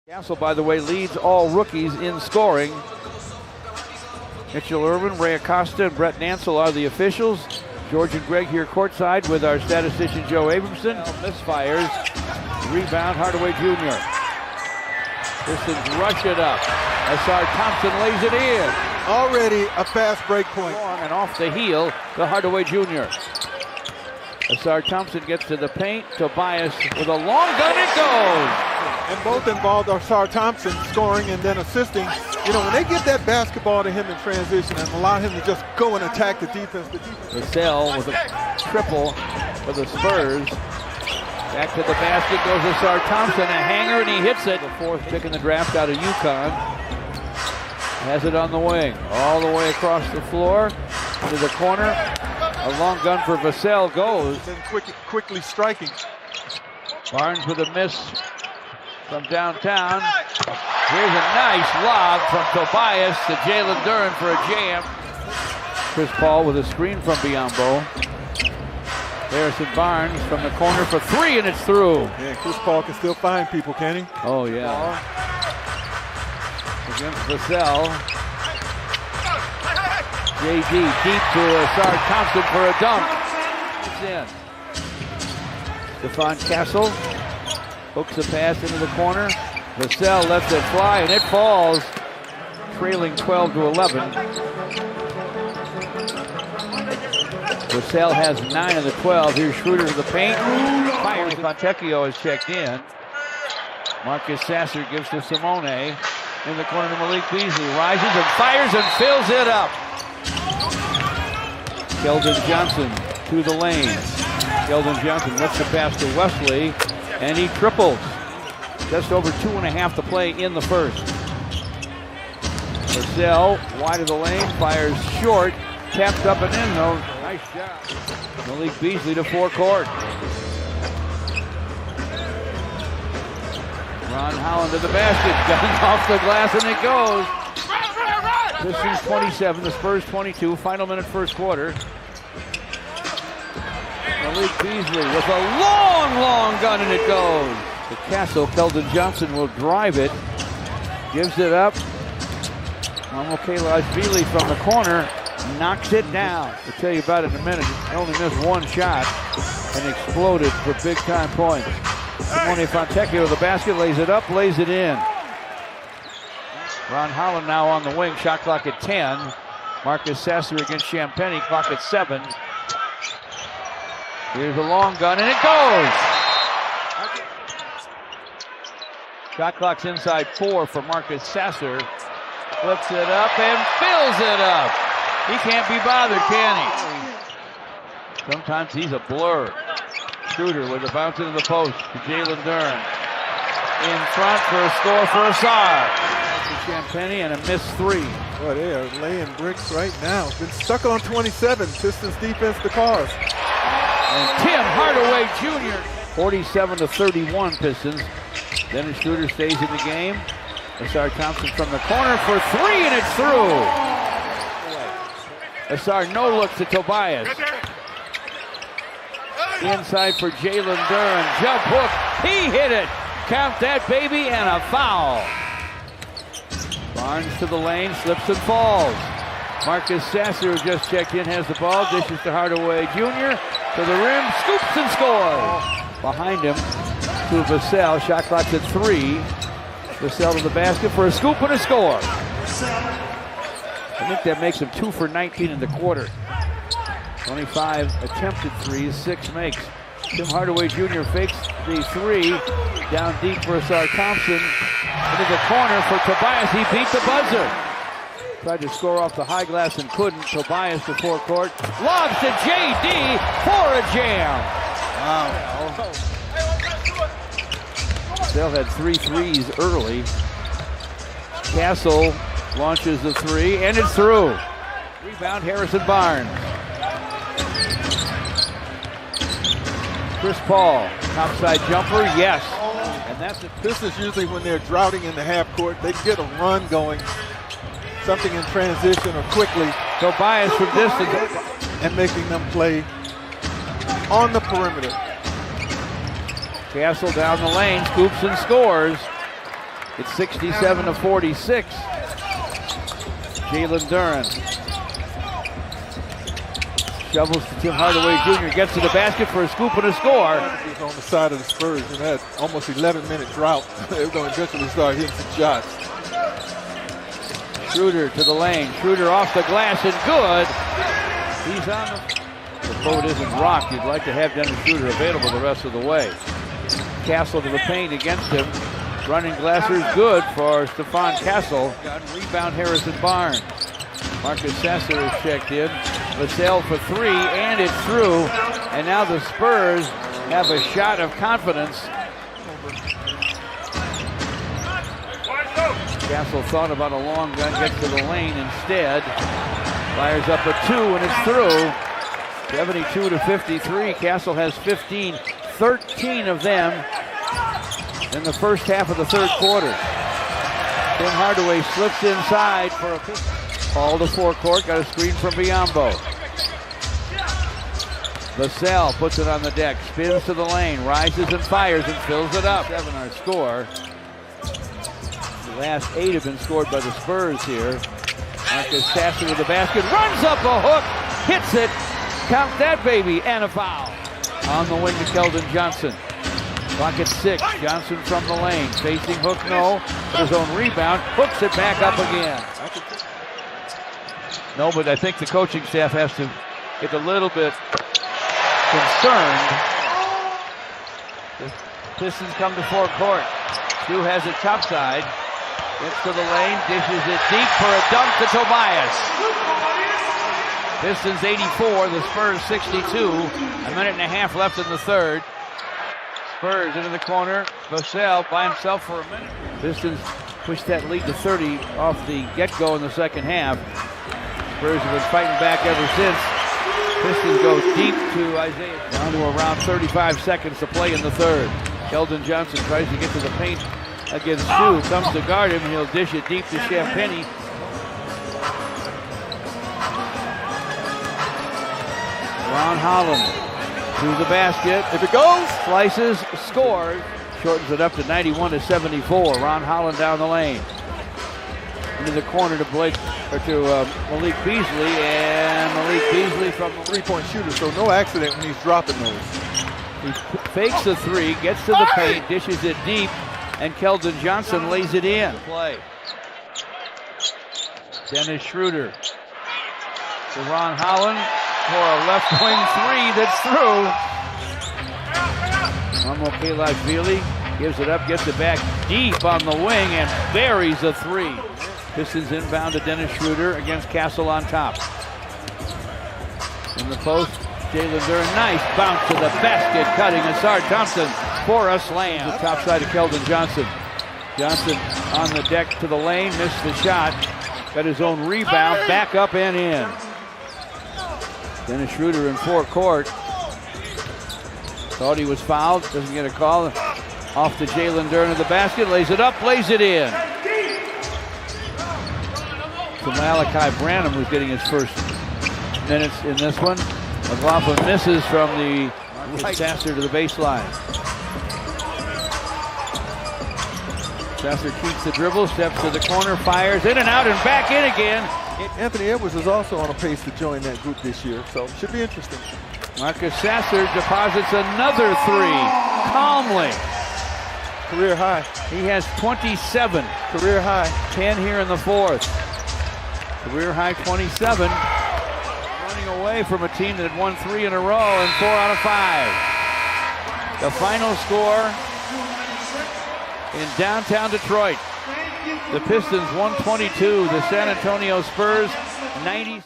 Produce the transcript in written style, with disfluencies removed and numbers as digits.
Castle, by the way, leads all rookies in scoring. Mitchell Irvin, Ray Acosta, and Brett Nansel are the officials. George and Greg here courtside with our statistician Joe Abramson. Misfires. Rebound, Hardaway Jr. Pistons rush it up. SR Thompson lays it in. Already a fast break point. And off the heel to Hardaway Jr. SR Thompson gets to the paint. Tobias with a long gun, it goes. And both involved are SR Thompson scoring and then assisting. You know, when they get that basketball to him in transition and allow him to just go and attack the defense. Vassell with a triple for the Spurs. Back to the basket goes SR Thompson, a hanger, and he hits it. The fourth pick in the draft out of UConn. Has it on the wing, all the way across the floor to the corner. A long gun for Vassell goes. And quickly striking. Barnes with a miss from downtown. Here's a nice lob from Tobias to Jalen Duren for a jam. Chris Paul with a screen from Biombo. Harrison Barnes from the corner for three, and it's through. Yeah, Chris Paul can still find people, can he? Oh, yeah. Against Vassell. JD deep to SR Thompson for a dunk. It's in. Stephon Castle hooks the pass into the corner. Vassell lets it fly, and it falls, trailing 12-11. Vassell has 9 of the 12. Here's Schroeder to the paint. Fires. Fontecchio has checked in. Marcus Sasser gives to Simone. In the corner to Malik Beasley. Rises and fires and fills it up. Keldon Johnson to the lane. Keldon Johnson lets the pass to Wesley, and he triples. Just over 2.5 to play in the first. Vassell wide of the lane, fires short, tapped up and in though. Nice shot. Malik Beasley to forecourt. Ron Holland to the basket, guns off the glass, and it goes. Pistons 27, the Spurs 22, final minute first quarter. Malik Beasley with a long gun, and it goes. The Castle, Keldon Johnson will drive it, gives it up. Kalajvili from the corner knocks it down. I'll tell you about it in a minute. He only missed one shot and exploded for big time points. Simone Fontecchio to the basket, lays it up, lays it in. Ron Holland now on the wing, shot clock at 10. Marcus Sasser against Champagnie, clock at 7. Here's a long gun, and it goes! Shot clock's inside 4 for Marcus Sasser. Flips it up and fills it up. He can't be bothered, can he? Sometimes he's a blur. Schroeder with a bounce into the post to Jalen Duren. In front for a score for Assar. To Champagnie and a missed 3. Boy, they are laying bricks right now. Been stuck on 27. Pistons defense, the cause. And Tim Hardaway Jr. 47-31 Pistons. Dennis Schroeder stays in the game. SR Thompson from the corner for 3, and it's through. SR no look to Tobias. Inside for Jalen Duren. Jump hook. He hit it. Count that, baby, and a foul. Barnes to the lane, slips and falls. Marcus Sasser, who just checked in, has the ball. Dishes to Hardaway Jr. To the rim. Scoops and scores. Behind him to Vassell. Shot clock's at 3. Vassell to the basket for a scoop and a score. I think that makes him 2 for 19 in the quarter. 25 attempted threes, 6 makes. Tim Hardaway Jr. fakes the 3. Down deep for SR Thompson. Into the corner for Tobias. He beat the buzzer. Tried to score off the high glass and couldn't. Tobias to forecourt. Lobs to JD for a jam. Wow. Vassell had 3 threes early. Castle launches the 3, and it's through. Rebound, Harrison Barnes. Chris Paul, topside jumper, yes. And that's it. Pistons usually, when they're droughting in the half court, they get a run going. Something in transition or quickly. Tobias from distance. And making them play on the perimeter. Castle down the lane, scoops and scores. It's 67-46. Jalen Duren shovels to Tim Hardaway Jr. Gets to the basket for a scoop and a score. He's on the side of the Spurs in that almost 11-minute drought. They're going to eventually start hitting some shots. Schroeder to the lane. Schroeder off the glass and good. He's on the boat isn't rocked. You'd like to have Dennis Schroeder available the rest of the way. Castle to the paint against him. Running Glasser's good for Stephon Castle. Rebound Harrison Barnes. Marcus Sasser is checked in. Vassell for three, and it's through. And now the Spurs have a shot of confidence. Castle thought about a long gun, gets to the lane instead. Fires up a two, and it's through. 72-53. Castle has 15, 13 of them in the first half of the third quarter. Tim Hardaway slips inside for a pick. Ball to forecourt, got a screen from Biyombo. Vassell puts it on the deck, spins to the lane, rises and fires and fills it up. 7 our score. The last 8 have been scored by the Spurs here. Marcus Sasser with the basket, runs up a hook, hits it, count that baby, and a foul. On the wing to Keldon Johnson. Clock at 6, Johnson from the lane, facing Hook, no, but his own rebound, hooks it back up again. No, but I think the coaching staff has to get a little bit concerned. The Pistons come to forecourt. Stu has it topside. Gets to the lane, dishes it deep for a dunk to Tobias. Pistons 84, the Spurs 62. A minute and a half left in the third. Spurs into the corner. Vassell by himself for a minute. Pistons push that lead to 30 off the get-go in the second half. Spurs have been fighting back ever since. Pistons go deep to Isaiah. Down to around 35 seconds to play in the third. Keldon Johnson tries to get to the paint against Stu. Comes to guard him. He'll dish it deep to Champagnie. Ron Holland to the basket. If it goes, slices, scores. Shortens it up to 91-74. Ron Holland down the lane. Into the corner to Malik Beasley, and Malik Beasley from the three-point shooter, so no accident when he's dropping those. He fakes the three, gets to the paint, dishes it deep, and Keldon Johnson lays it in. Play. Dennis Schroeder to Ron Holland for a left wing three that's through. Mamo Kalashvili gives it up, gets it back deep on the wing, and buries a three. Pistons inbound to Dennis Schroeder against Castle on top. In the post, Jalen Duren, nice bounce to the basket, cutting Asar Thompson for a slam. The top side of Keldon Johnson. Johnson on the deck to the lane, missed the shot. Got his own rebound, back up and in. Dennis Schroeder in forecourt. Thought he was fouled, doesn't get a call. Off to Jalen Duren at the basket, lays it up, lays it in. To Malachi Branham, who's getting his first minutes in this one. McLaughlin misses from the right. Sasser to the baseline. Sasser keeps the dribble, steps to the corner, fires in and out and back in again. Anthony Edwards is also on a pace to join that group this year, so should be interesting. Marcus Sasser deposits another three, calmly. Career high. He has 27. Career high. 10 here in the fourth. Career high 27. Running away from a team that had won 3 in a row and 4 out of 5. The final score in downtown Detroit. The Pistons 122, the San Antonio Spurs 90.